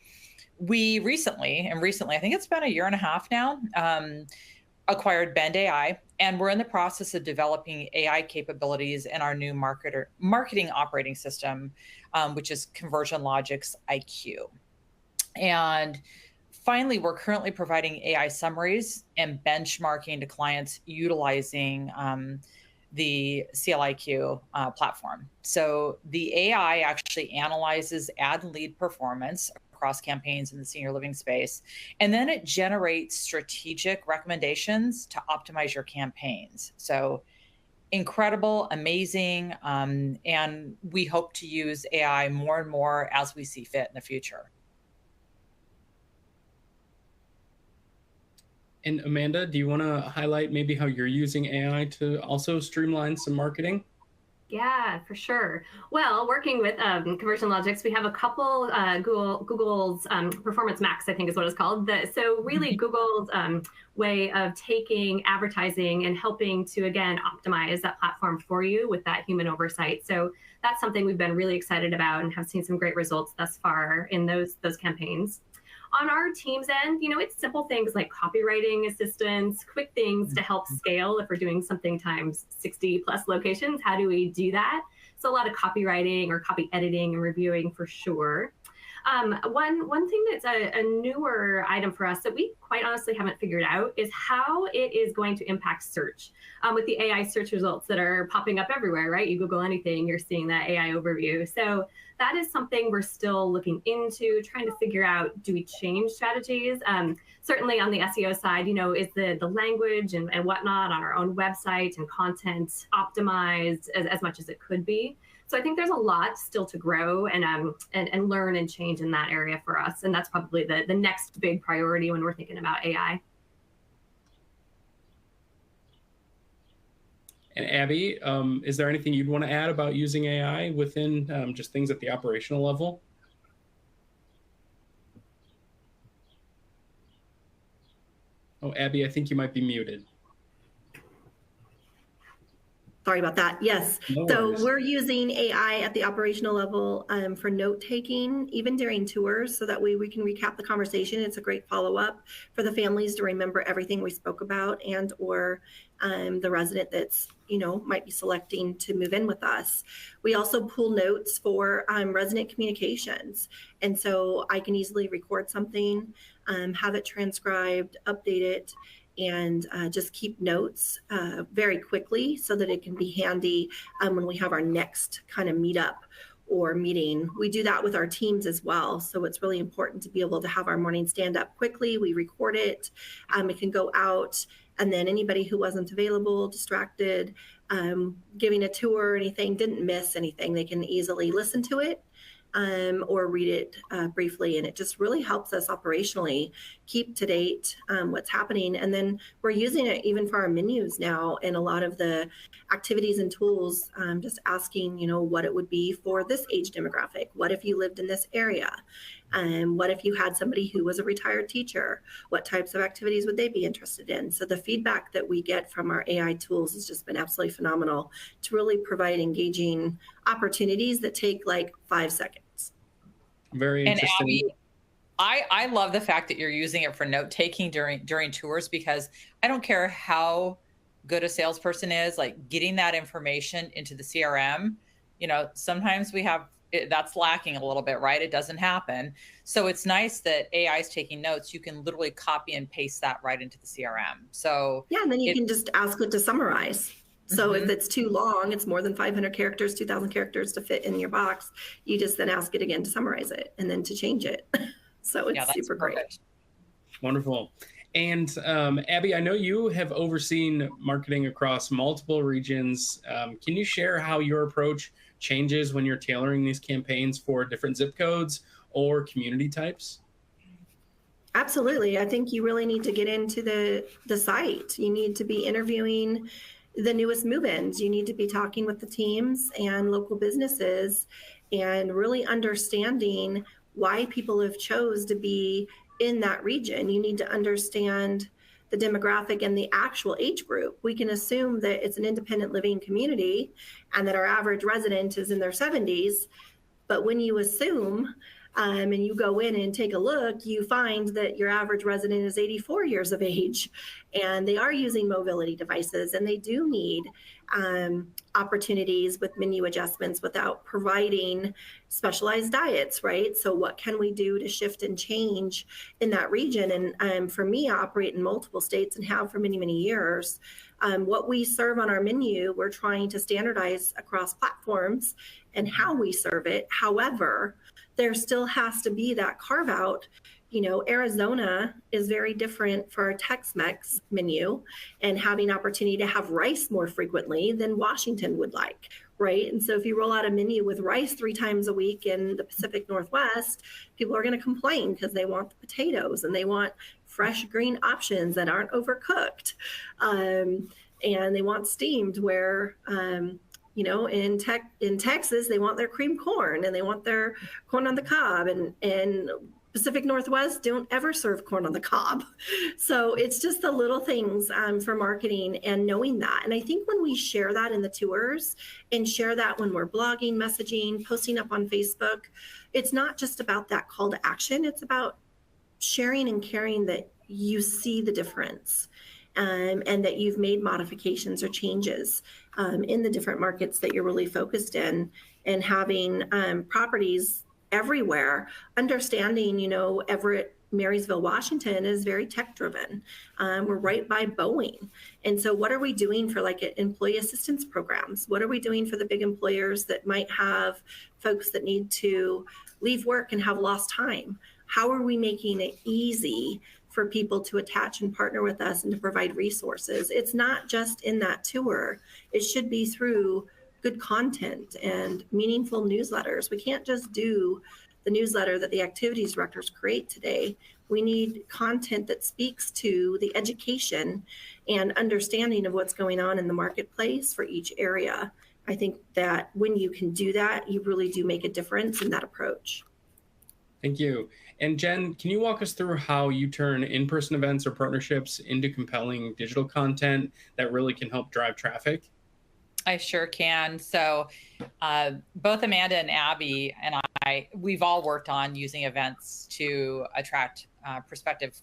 We recently, I think it's been a year and a half now, acquired Bend AI, and we're in the process of developing AI capabilities in our new marketing operating system, which is Conversion Logics IQ. And finally, we're currently providing AI summaries and benchmarking to clients utilizing the CLIQ platform. So the AI actually analyzes ad and lead performance across campaigns in the senior living space, and then it generates strategic recommendations to optimize your campaigns. So incredible, amazing, and we hope to use AI more and more as we see fit in the future. And Amanda, do you want to highlight maybe how you're using AI to also streamline some marketing? Yeah, for sure. Well, working with Conversion Logics, we have a couple Google's Performance Max, I think is what it's called. So really Google's way of taking advertising and helping to, again, optimize that platform for you with that human oversight. So that's something we've been really excited about and have seen some great results thus far in those campaigns. On our team's end, it's simple things like copywriting assistance, quick things to help scale if we're doing something times 60 plus locations. How do we do that? So a lot of copywriting or copy editing and reviewing for sure. One thing that's a newer item for us that we quite honestly haven't figured out is how it is going to impact search with the AI search results that are popping up everywhere, right? You Google anything, you're seeing that AI overview. So that is something we're still looking into, trying to figure out, do we change strategies? Certainly on the SEO side, is the language and whatnot on our own website and content optimized as much as it could be? So I think there's a lot still to grow and learn and change in that area for us. And that's probably the next big priority when we're thinking about AI. And Abby, is there anything you'd want to add about using AI within just things at the operational level? Abby, I think you might be muted. Sorry about that. Yes. No So worries. we're using AI at the operational level for note taking, even during tours, so that way we can recap the conversation. It's a great follow-up for the families to remember everything we spoke about, and or the resident that's, you know, might be selecting to move in with us. We also pull notes for resident communications. And so I can easily record something, have it transcribed, update it, and just keep notes very quickly so that it can be handy when we have our next kind of meetup or meeting. We do that with our teams as well. So it's really important to be able to have our morning stand up quickly. We record it. It can go out, and then anybody who wasn't available, distracted, giving a tour or anything, didn't miss anything, they can easily listen to it or read it briefly. And it just really helps us operationally keep to date what's happening. And then we're using it even for our menus now, and a lot of the activities and tools, just asking, you know, what it would be for this age demographic. What if you lived in this area? What if you had somebody who was a retired teacher? What types of activities would they be interested in? So the feedback that we get from our AI tools has just been absolutely phenomenal to really provide engaging opportunities that take like 5 seconds. Very interesting. And Abby, I love the fact that you're using it for note taking during tours, because I don't care how good a salesperson is, like getting that information into the CRM, you know, sometimes that's lacking a little bit, right? It doesn't happen. So it's nice that AI is taking notes. You can literally copy and paste that right into the CRM. So yeah, and then you can just ask it to summarize. So if it's too long, it's more than 500 characters, 2,000 characters to fit in your box, you just then ask it again to summarize it and then to change it. So it's super great. Wonderful. And Abby, I know you have overseen marketing across multiple regions. Can you share how your approach changes when you're tailoring these campaigns for different zip codes or community types? Absolutely. I think you really need to get into the site. You need to be interviewing the newest move-ins. You need to be talking with the teams and local businesses and really understanding why people have chose to be in that region. You need to understand the demographic and the actual age group. We can assume that it's an independent living community and that our average resident is in their 70s. But when you assume and you go in and take a look, you find that your average resident is 84 years of age, and they are using mobility devices, and they do need opportunities with menu adjustments without providing specialized diets, right? So what can we do to shift and change in that region? And for me, I operate in multiple states and have for many, many years. What we serve on our menu, we're trying to standardize across platforms and how we serve it. However, there still has to be that carve out. You know, Arizona is very different for our Tex-Mex menu and having opportunity to have rice more frequently than Washington would like, right? And so if you roll out a menu with rice 3 times a week in the Pacific Northwest, people are going to complain because they want the potatoes and they want fresh green options that aren't overcooked. And they want steamed where, you know, in Texas, they want their cream corn and they want their corn on the cob, and Pacific Northwest don't ever serve corn on the cob. So it's just the little things for marketing and knowing that. And I think when we share that in the tours and share that when we're blogging, messaging, posting up on Facebook, it's not just about that call to action. It's about sharing and caring that you see the difference. And that you've made modifications or changes in the different markets that you're really focused in, and having properties everywhere, understanding, you know, Everett, Marysville, Washington is very tech driven. We're right by Boeing. And so what are we doing for like employee assistance programs? What are we doing for the big employers that might have folks that need to leave work and have lost time? How are we making it easy for people to attach and partner with us and to provide resources? It's not just in that tour. It should be through good content and meaningful newsletters. We can't just do the newsletter that the activities directors create today. We need content that speaks to the education and understanding of what's going on in the marketplace for each area. I think that when you can do that, you really do make a difference in that approach. Thank you. And Jen, can you walk us through how you turn in-person events or partnerships into compelling digital content that really can help drive traffic? I sure can. So both Amanda and Abby and we've all worked on using events to attract prospective,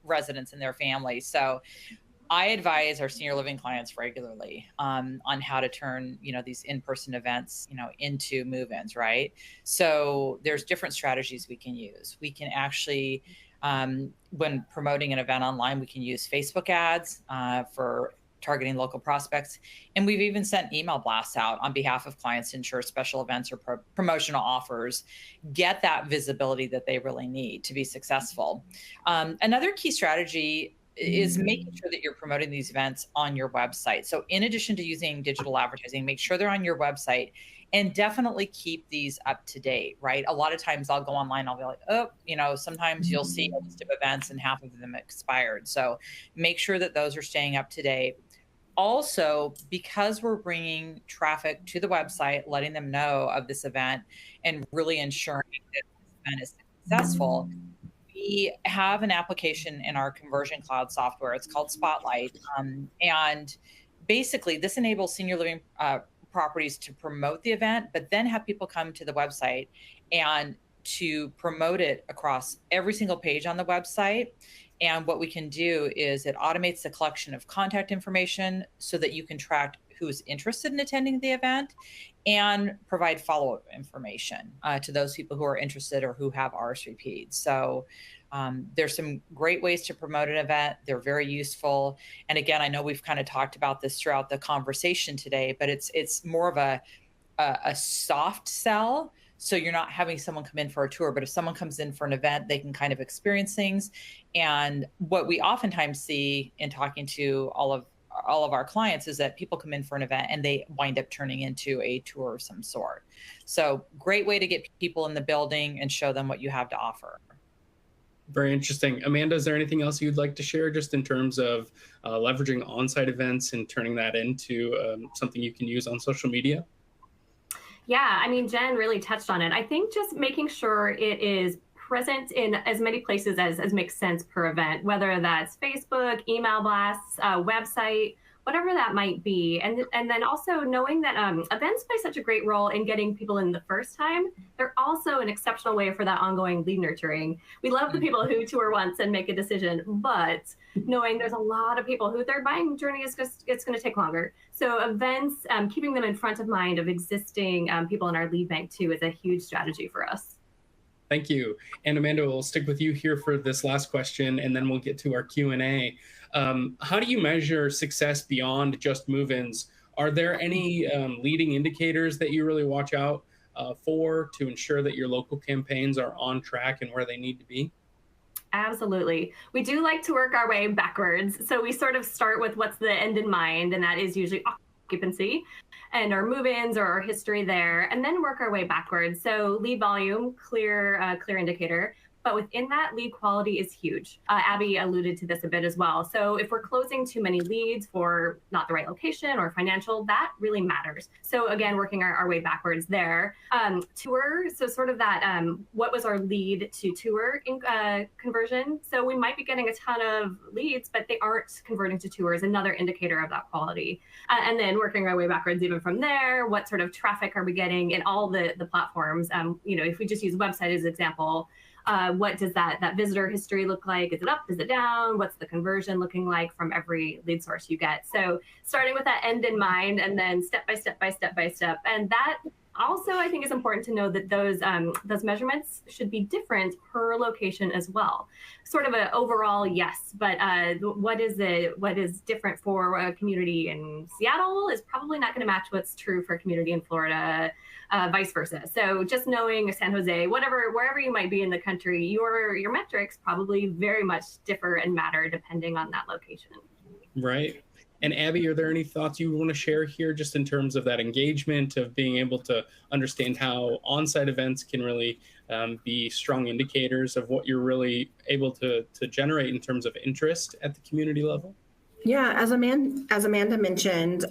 residents and their families. So I advise our senior living clients regularly on how to turn, these in-person events, into move-ins, right? So there's different strategies we can use. We can actually, when promoting an event online, we can use Facebook ads for targeting local prospects. And we've even sent email blasts out on behalf of clients to ensure special events or promotional offers get that visibility that they really need to be successful. Another key strategy is making sure that you're promoting these events on your website. So in addition to using digital advertising, make sure they're on your website and definitely keep these up to date, right? A lot of times I'll go online, I'll be like, sometimes you'll see a list of events and half of them expired. So make sure that those are staying up to date. Also, because we're bringing traffic to the website, letting them know of this event and really ensuring that this event is successful, we have an application in our Conversion Cloud software. It's called Spotlight. And basically, this enables senior living properties to promote the event, but then have people come to the website and to promote it across every single page on the website. And what we can do is it automates the collection of contact information so that you can track who's interested in attending the event and provide follow-up information to those people who are interested or who have RSVP'd. So there's some great ways to promote an event. They're very useful. And again, I know we've kind of talked about this throughout the conversation today, but it's more of a soft sell. So you're not having someone come in for a tour, but if someone comes in for an event, they can kind of experience things. And what we oftentimes see in talking to all of our clients is that people come in for an event and they wind up turning into a tour of some sort. So great way to get people in the building and show them what you have to offer. Very interesting. Amanda, is there anything else you'd like to share just in terms of leveraging on-site events and turning that into something you can use on social media? Yeah, I mean, Jen really touched on it. I think just making sure it is present in as many places as makes sense per event, whether that's Facebook, email blasts, website, whatever that might be. And then also knowing that events play such a great role in getting people in the first time. They're also an exceptional way for that ongoing lead nurturing. We love the people who tour once and make a decision, but knowing there's a lot of people who their buying journey is just, it's going to take longer. So events, keeping them in front of mind of existing people in our lead bank too is a huge strategy for us. Thank you. And Amanda, we'll stick with you here for this last question, and then we'll get to our Q&A. How do you measure success beyond just move-ins? Are there any leading indicators that you really watch out for to ensure that your local campaigns are on track and where they need to be? Absolutely. We do like to work our way backwards. So we sort of start with what's the end in mind, and that is usually occupancy and our move-ins or our history there, and then work our way backwards. So lead volume, clear indicator. But within that, lead quality is huge. Abby alluded to this a bit as well. So if we're closing too many leads for not the right location or financial, that really matters. So again, working our way backwards there. Tour, so sort of that, what was our lead to tour conversion? So we might be getting a ton of leads, but they aren't converting to tours, another indicator of that quality. And then working our way backwards even from there, what sort of traffic are we getting in all the platforms? If we just use website as an example, what does that visitor history look like? Is it up? Is it down? What's the conversion looking like from every lead source you get? So starting with that end in mind, and then step by step. And that also, I think, is important to know that those measurements should be different per location as well. Sort of an overall yes, but what is different for a community in Seattle is probably not going to match what's true for a community in Florida, vice versa. So just knowing San Jose, wherever you might be in the country, your metrics probably very much differ and matter depending on that location. Right. And Abby, are there any thoughts you want to share here just in terms of that engagement, of being able to understand how on-site events can really be strong indicators of what you're really able to generate in terms of interest at the community level? Yeah, as Amanda mentioned,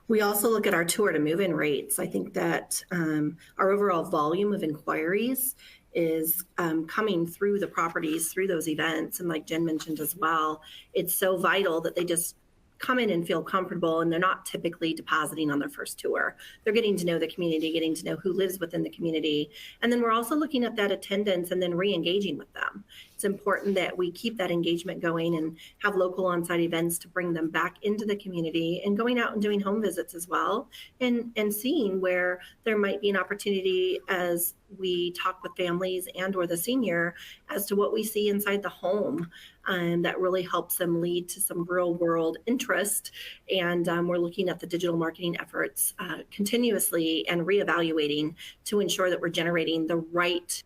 we also look at our tour to move-in rates. I think that our overall volume of inquiries is coming through the properties, through those events. And like Jen mentioned as well, it's so vital that they just come in and feel comfortable, and they're not typically depositing on their first tour. They're getting to know the community, getting to know who lives within the community. And then we're also looking at that attendance and then re-engaging with them. It's important that we keep that engagement going and have local on-site events to bring them back into the community, and going out and doing home visits as well, and seeing where there might be an opportunity as we talk with families and or the senior as to what we see inside the home. That really helps them lead to some real world interest. And we're looking at the digital marketing efforts continuously and reevaluating to ensure that we're generating the right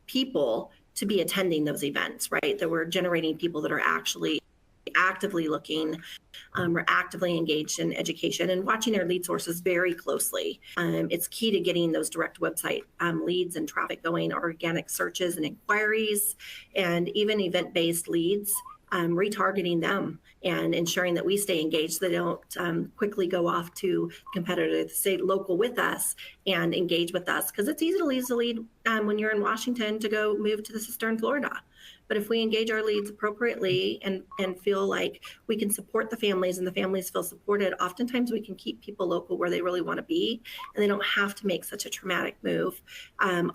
people to be attending those events, right? That we're generating people that are actually actively looking, or actively engaged in education, and watching their lead sources very closely. It's key to getting those direct website leads and traffic going, organic searches and inquiries, and even event-based leads, retargeting them and ensuring that we stay engaged so they don't quickly go off to competitors to stay local with us and engage with us. Because it's easy to lose the lead when you're in Washington to go move to the Cistern, Florida. But if we engage our leads appropriately and feel like we can support the families and the families feel supported, oftentimes we can keep people local where they really want to be, and they don't have to make such a traumatic move.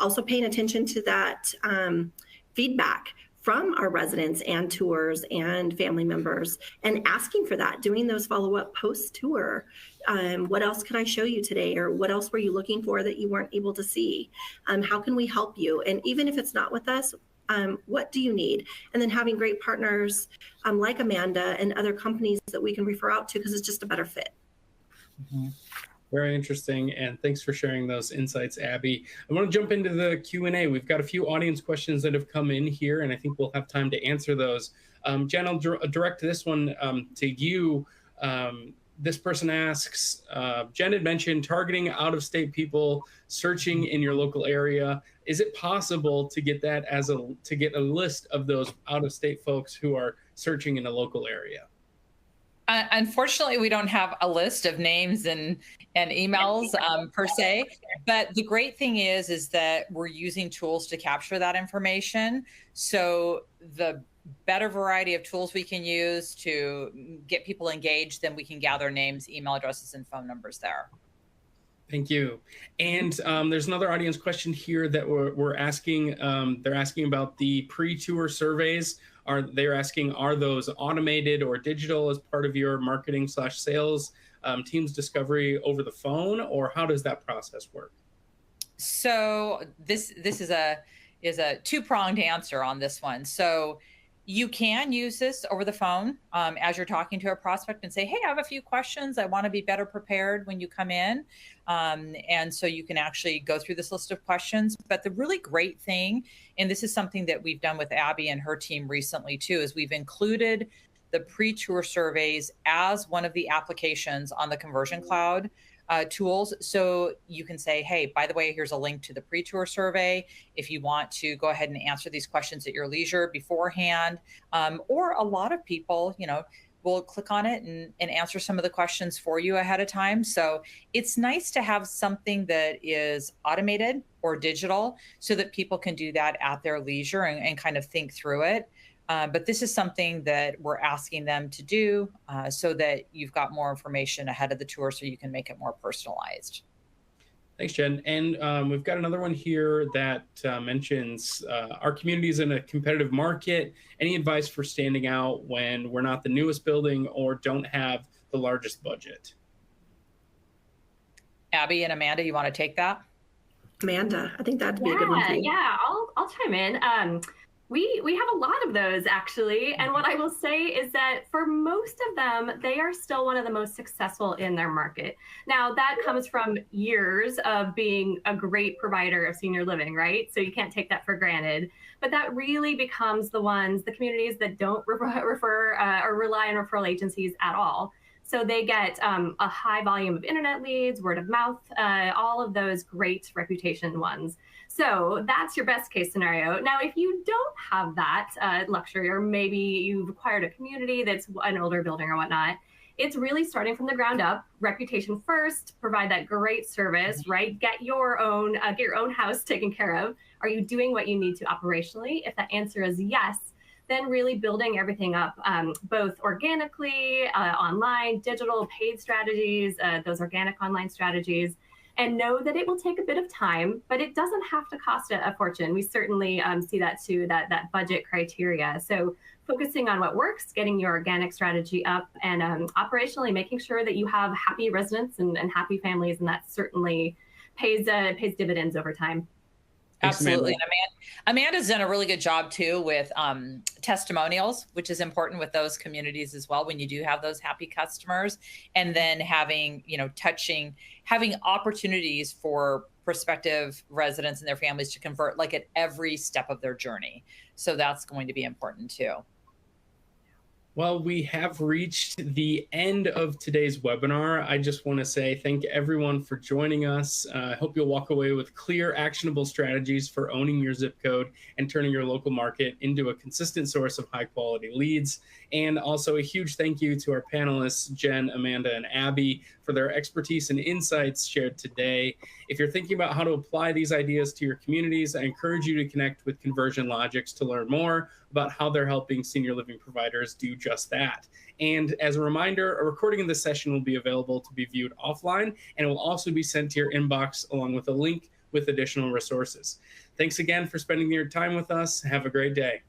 Also paying attention to that feedback from our residents and tours and family members, and asking for that, doing those follow-up post-tour. What else could I show you today? Or what else were you looking for that you weren't able to see? How can we help you? And even if it's not with us, what do you need? And then having great partners like Amanda and other companies that we can refer out to, because it's just a better fit. Mm-hmm. Very interesting, and thanks for sharing those insights, Abby. I want to jump into the Q&A. We've got a few audience questions that have come in here, and I think we'll have time to answer those. Jen, I'll direct this one to you. This person asks, Jen had mentioned targeting out-of-state people searching in your local area. Is it possible to get that to get a list of those out-of-state folks who are searching in a local area? Unfortunately, we don't have a list of names and emails per se, but the great thing is that we're using tools to capture that information. So the better variety of tools we can use to get people engaged, then we can gather names, email addresses, and phone numbers there. Thank you. And there's another audience question here that we're asking. They're asking about the pre-tour surveys. They're asking, are those automated or digital as part of your marketing / sales team's discovery over the phone, or how does that process work? So this is a two-pronged answer on this one. So you can use this over the phone as you're talking to a prospect and say, hey, I have a few questions. I want to be better prepared when you come in. And so you can actually go through this list of questions. But the really great thing, and this is something that we've done with Abby and her team recently too, is we've included the pre-tour surveys as one of the applications on the Conversion Cloud tools. So you can say, hey, by the way, here's a link to the pre-tour survey if you want to go ahead and answer these questions at your leisure beforehand. Or a lot of people, will click on it and answer some of the questions for you ahead of time. So it's nice to have something that is automated or digital so that people can do that at their leisure and kind of think through it. But this is something that we're asking them to do so that you've got more information ahead of the tour so you can make it more personalized. Thanks, Jen. And we've got another one here that mentions our community is in a competitive market. Any advice for standing out when we're not the newest building or don't have the largest budget? Abby and Amanda, you want to take that? Amanda, I think that'd be a good one for you. Yeah, I'll chime in. We have a lot of those, actually. And what I will say is that for most of them, they are still one of the most successful in their market. Now, that comes from years of being a great provider of senior living, right? So you can't take that for granted. But that really becomes the communities that don't refer or rely on referral agencies at all. So they get a high volume of internet leads, word of mouth, all of those great reputation ones. So that's your best case scenario. Now, if you don't have that luxury, or maybe you've acquired a community that's an older building or whatnot, It's really starting from the ground up, reputation first, provide that great service, right? Get your own house taken care of. Are you doing what you need to operationally? If that answer is yes, then really building everything up, both organically, online, digital, paid strategies, those organic online strategies, and know that it will take a bit of time, but it doesn't have to cost a fortune. We certainly see that too, that budget criteria. So focusing on what works, getting your organic strategy up, and operationally making sure that you have happy residents and happy families, and that certainly pays dividends over time. Absolutely. And Amanda's done a really good job too with testimonials, which is important with those communities as well, when you do have those happy customers, and then having, having opportunities for prospective residents and their families to convert like at every step of their journey. So that's going to be important too. Well, we have reached the end of today's webinar. I just want to say thank everyone for joining us. I hope you'll walk away with clear, actionable strategies for owning your zip code and turning your local market into a consistent source of high-quality leads. And also a huge thank you to our panelists, Jen, Amanda, and Abby, for their expertise and insights shared today. If you're thinking about how to apply these ideas to your communities, I encourage you to connect with Conversion Logics to learn more about how they're helping senior living providers do just that. And as a reminder, a recording of this session will be available to be viewed offline, and it will also be sent to your inbox along with a link with additional resources. Thanks again for spending your time with us. Have a great day.